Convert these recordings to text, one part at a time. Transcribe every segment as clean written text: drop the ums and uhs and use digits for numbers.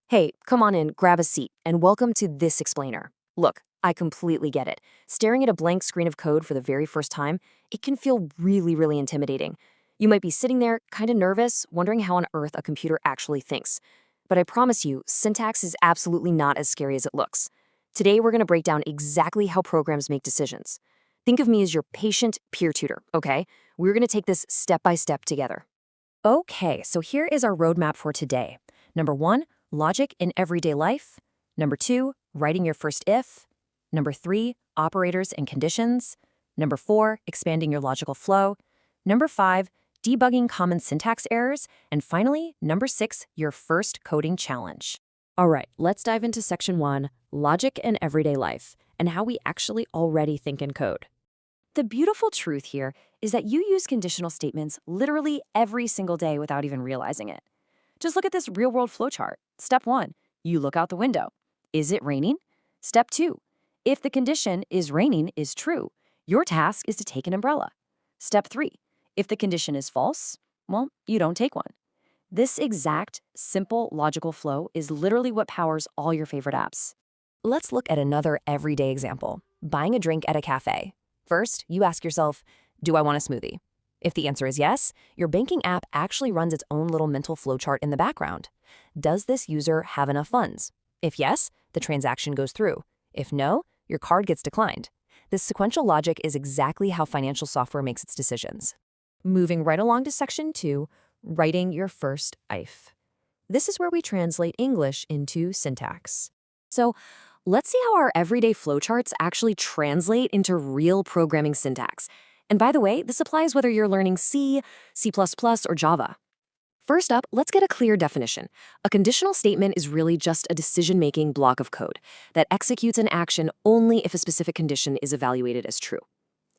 Hey, come on in, grab a seat, and welcome to this explainer. Look, I completely get it. Staring at a blank screen of code for the very first time, it can feel really intimidating. You might be sitting there, kind of nervous, wondering how on earth a computer actually thinks. But I promise you, syntax is absolutely not as scary as it looks. Today, we're going to break down exactly how programs make decisions. Think of me as your patient peer tutor, okay? We're going to take this step by step together. Okay, so here is our roadmap for today. Number 1, logic in everyday life. Number 2, writing your first if. Number 3, operators and conditions. Number 4, expanding your logical flow. Number 5, debugging common syntax errors. And finally, number 6, your first coding challenge. All right, let's dive into section 1, logic in everyday life, and how we actually already think and code. The beautiful truth here is that you use conditional statements literally every single day without even realizing it. Just look at this real-world flowchart. Step 1, you look out the window. Is it raining? Step 2, if the condition is raining is true, your task is to take an umbrella. Step 3, if the condition is false, well, you don't take one. This exact, simple, logical flow is literally what powers all your favorite apps. Let's look at another everyday example, buying a drink at a cafe. First, you ask yourself, do I want a smoothie? If the answer is yes, your banking app actually runs its own little mental flowchart in the background. Does this user have enough funds? If yes, the transaction goes through. If no, your card gets declined. This sequential logic is exactly how financial software makes its decisions. Moving right along to section 2, writing your first if. This is where we translate English into syntax. So, let's see how our everyday flowcharts actually translate into real programming syntax. And by the way, this applies whether you're learning C, C++, or Java. First up, let's get a clear definition. A conditional statement is really just a decision-making block of code that executes an action only if a specific condition is evaluated as true.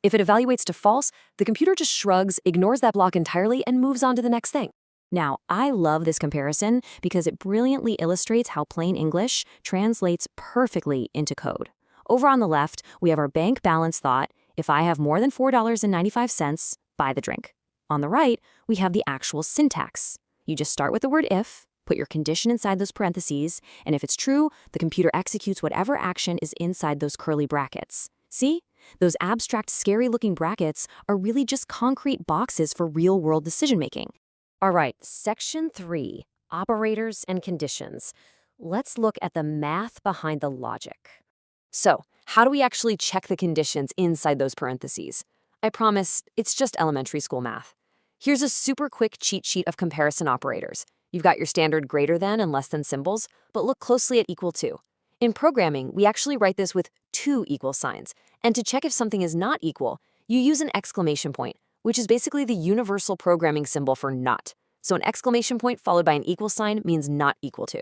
If it evaluates to false, the computer just shrugs, ignores that block entirely, and moves on to the next thing. Now, I love this comparison because it brilliantly illustrates how plain English translates perfectly into code. Over on the left, we have our bank balance thought, if I have more than $4.95, buy the drink. On the right, we have the actual syntax. You just start with the word if, put your condition inside those parentheses, and if it's true, the computer executes whatever action is inside those curly brackets. See? Those abstract, scary-looking brackets are really just concrete boxes for real-world decision-making. All right, section 3, operators and conditions. Let's look at the math behind the logic. So, how do we actually check the conditions inside those parentheses? I promise, it's just elementary school math. Here's a super quick cheat sheet of comparison operators. You've got your standard greater than and less than symbols, but look closely at equal to. In programming, we actually write this with 2 equal signs, and to check if something is not equal, you use an exclamation point, which is basically the universal programming symbol for not. So an exclamation point followed by an equal sign means not equal to.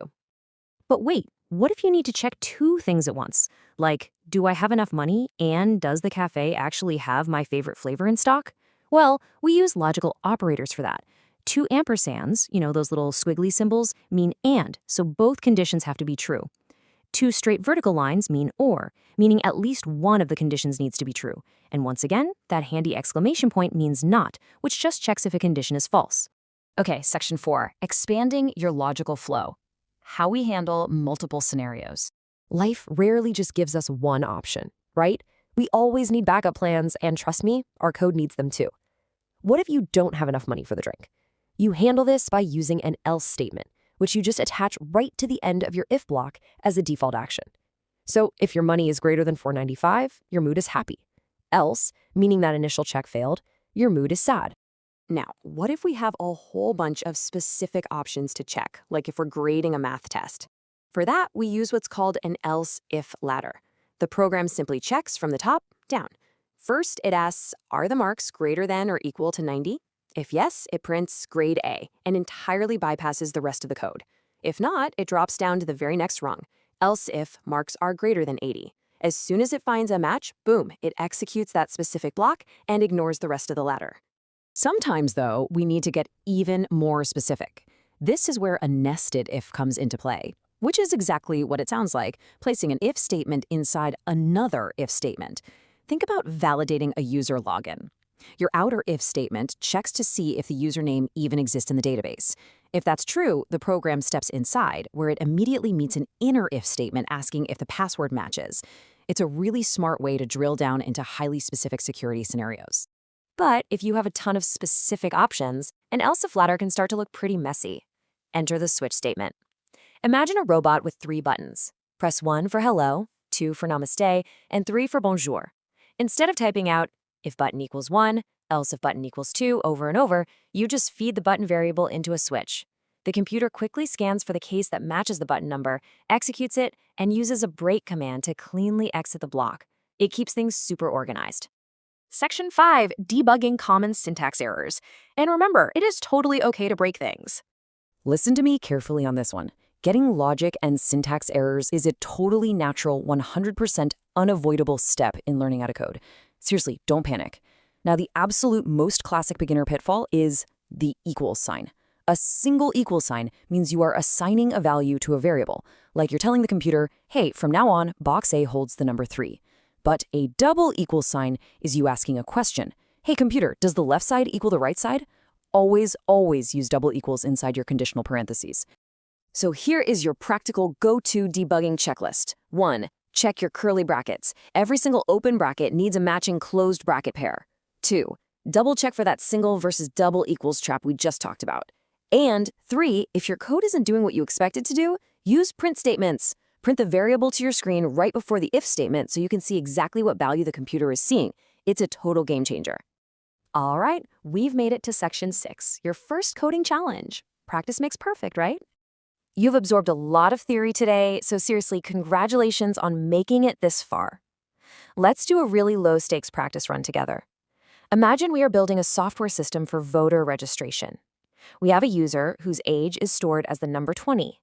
But wait, what if you need to check 2 things at once? Like, do I have enough money, and does the cafe actually have my favorite flavor in stock? Well, we use logical operators for that. 2 ampersands, those little squiggly symbols, mean and, so both conditions have to be true. 2 straight vertical lines mean or, meaning at least one of the conditions needs to be true. And once again, that handy exclamation point means not, which just checks if a condition is false. Okay, section 4, expanding your logical flow. How we handle multiple scenarios. Life rarely just gives us one option, right? We always need backup plans, and trust me, our code needs them too. What if you don't have enough money for the drink? You handle this by using an else statement, which you just attach right to the end of your if block as a default action. So if your money is greater than $4.95, your mood is happy. Else, meaning that initial check failed, your mood is sad. Now, what if we have a whole bunch of specific options to check, like if we're grading a math test? For that, we use what's called an else-if ladder. The program simply checks from the top down. First, it asks, are the marks greater than or equal to 90? If yes, it prints grade A and entirely bypasses the rest of the code. If not, it drops down to the very next rung, else if marks are greater than 80. As soon as it finds a match, boom, it executes that specific block and ignores the rest of the ladder. Sometimes, though, we need to get even more specific. This is where a nested if comes into play, which is exactly what it sounds like, placing an if statement inside another if statement. Think about validating a user login. Your outer if statement checks to see if the username even exists in the database. If that's true, the program steps inside, where it immediately meets an inner if statement asking if the password matches. It's a really smart way to drill down into highly specific security scenarios. But if you have a ton of specific options, an else if ladder can start to look pretty messy. Enter the switch statement. Imagine a robot with 3 buttons. Press 1 for hello, 2 for namaste, and 3 for bonjour. Instead of typing out if button equals 1, else if button equals 2 over and over, you just feed the button variable into a switch. The computer quickly scans for the case that matches the button number, executes it, and uses a break command to cleanly exit the block. It keeps things super organized. Section 5, debugging common syntax errors. And remember, it is totally okay to break things. Listen to me carefully on this one. Getting logic and syntax errors is a totally natural, 100% unavoidable step in learning how to code. Seriously, don't panic. Now, the absolute most classic beginner pitfall is the equals sign. A single equal sign means you are assigning a value to a variable, like you're telling the computer, hey, from now on, box A holds the number 3. But a double equal sign is you asking a question. Hey, computer, does the left side equal the right side? Always use double equals inside your conditional parentheses. So here is your practical go-to debugging checklist. 1. Check your curly brackets. Every single open bracket needs a matching closed bracket pair. 2. Double-check for that single versus double equals trap we just talked about. And 3. If your code isn't doing what you expect it to do, use print statements. Print the variable to your screen right before the if statement so you can see exactly what value the computer is seeing. It's a total game changer. All right, we've made it to section 6, your first coding challenge. Practice makes perfect, right? You've absorbed a lot of theory today, so seriously, congratulations on making it this far. Let's do a really low-stakes practice run together. Imagine we are building a software system for voter registration. We have a user whose age is stored as the number 20.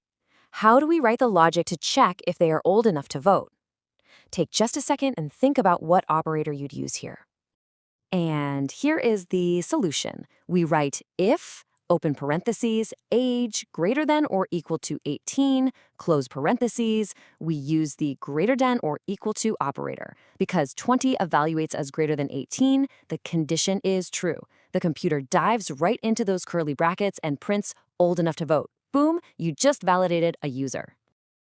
How do we write the logic to check if they are old enough to vote? Take just a second and think about what operator you'd use here. And here is the solution. We write if, open parentheses, age greater than or equal to 18, close parentheses. We use the greater than or equal to operator. Because 20 evaluates as greater than 18, the condition is true. The computer dives right into those curly brackets and prints old enough to vote. Boom, you just validated a user.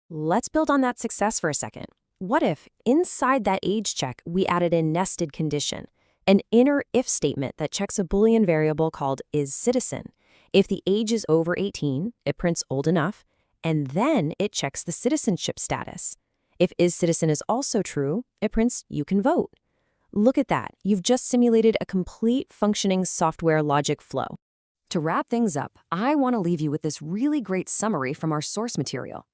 Let's build on that success for a second. What if, inside that age check, we added a nested condition, an inner if statement that checks a Boolean variable called isCitizen. If the age is over 18, it prints old enough, and then it checks the citizenship status. If isCitizen is also true, it prints you can vote. Look at that, you've just simulated a complete functioning software logic flow. To wrap things up, I want to leave you with this really great summary from our source material.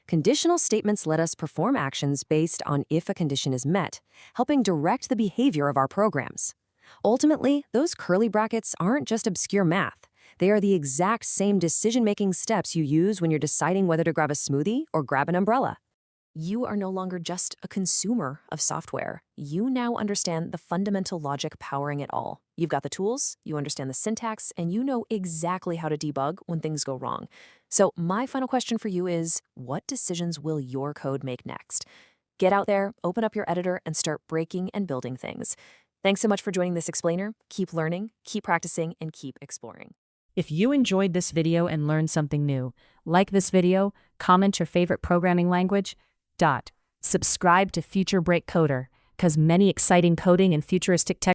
Conditional statements let us perform actions based on if a condition is met, helping direct the behavior of our programs. Ultimately, those curly brackets aren't just obscure math. They are the exact same decision-making steps you use when you're deciding whether to grab a smoothie or grab an umbrella. You are no longer just a consumer of software. You now understand the fundamental logic powering it all. You've got the tools, you understand the syntax, and you know exactly how to debug when things go wrong. So my final question for you is, what decisions will your code make next? Get out there, open up your editor, and start breaking and building things. Thanks so much for joining this explainer. Keep learning, keep practicing, and keep exploring. If you enjoyed this video and learned something new, like this video, comment your favorite programming language, subscribe to Future Break Coder, because many exciting coding and futuristic tech